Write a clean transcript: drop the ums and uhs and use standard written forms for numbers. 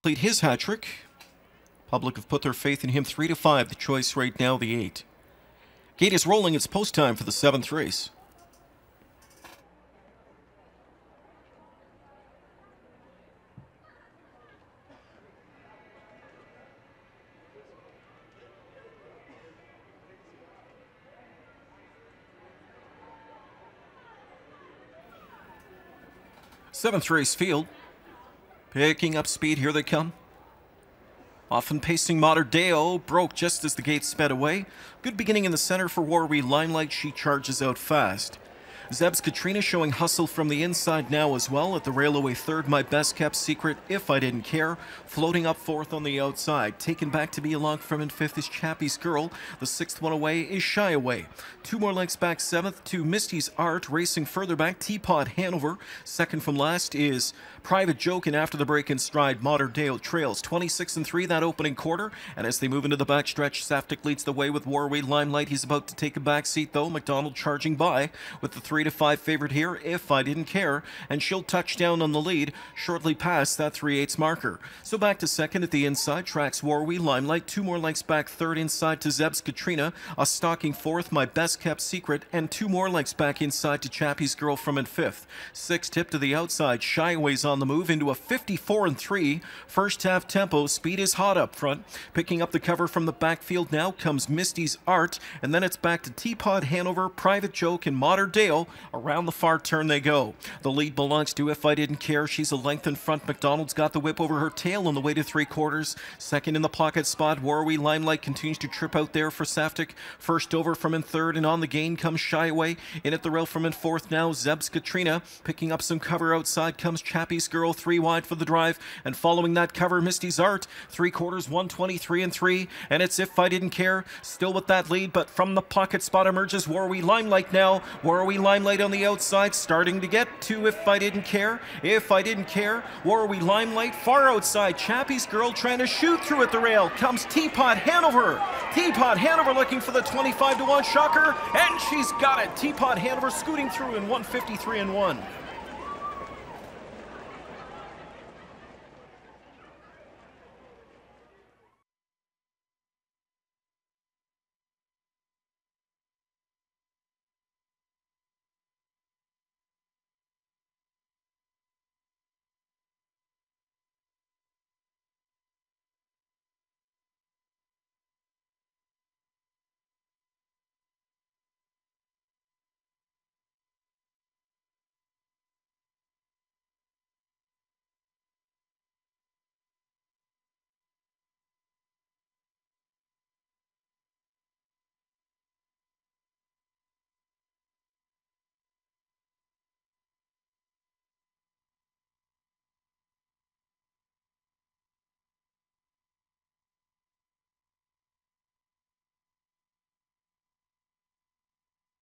complete his hat trick. Public have put their faith in him 3-5. The choice right now, the 8. Gate is rolling. It's post time for the 7th race. Seventh race field. Picking up speed. Here they come. Often pacing Mater Deo, broke just as the gate sped away. Good beginning in the center for Warwi Limelight. She charges out fast. Zeb's Katrina showing hustle from the inside now as well. At the railway third, My Best Kept Secret, If I Didn't Care. Floating up fourth on the outside. Taken back to be along from in fifth is Chappie's Girl. The sixth one away is Shy Away. Two more lengths back seventh to Misty's Art. Racing further back, Teapot Hanover. Second from last is Private Joke, and after the break in stride, Mater Deo trails 26-3 that opening quarter. And as they move into the backstretch, Saftic leads the way with Warwi Limelight. He's about to take a back seat though. McDonald charging by with the 3-5 favorite here, If I Didn't Care, and she'll touch down on the lead shortly past that 3/8 marker. So back to second at the inside, tracks Warwi Limelight. Two more lengths back third inside to Zeb's Katrina. A stalking fourth, My Best Kept Secret, and two more lengths back inside to Chappie's Girl from in fifth. Sixth tip to the outside, Shy Away's on the move into a 54-3. First half tempo, speed is hot up front. Picking up the cover from the backfield now comes Misty's Art, and then it's back to Teapot Hanover, Private Joke, and Mater Deo. Around the far turn they go. The lead belongs to If I Didn't Care. She's a length in front. McDonald's got the whip over her tail on the way to 3/4. Second in the pocket spot, Warwi Limelight continues to trip out there for Saftic. First over from in third, and on the gain comes Shy Away. In at the rail from in fourth now, Zeb's Katrina. Picking up some cover outside comes Chappie's Girl, 3 wide for the drive. And following that cover, Misty's Art. 3/4, 123-3. And it's If I Didn't Care. Still with that lead, but from the pocket spot emerges Warwi Limelight now. Warwi Limelight on the outside, starting to get to If I Didn't Care. If I Didn't Care, Warwi Limelight far outside. Chappie's Girl trying to shoot through at the rail. Comes Teapot Hanover. Teapot Hanover looking for the 25-1 shocker, and she's got it. Teapot Hanover scooting through in 153-1.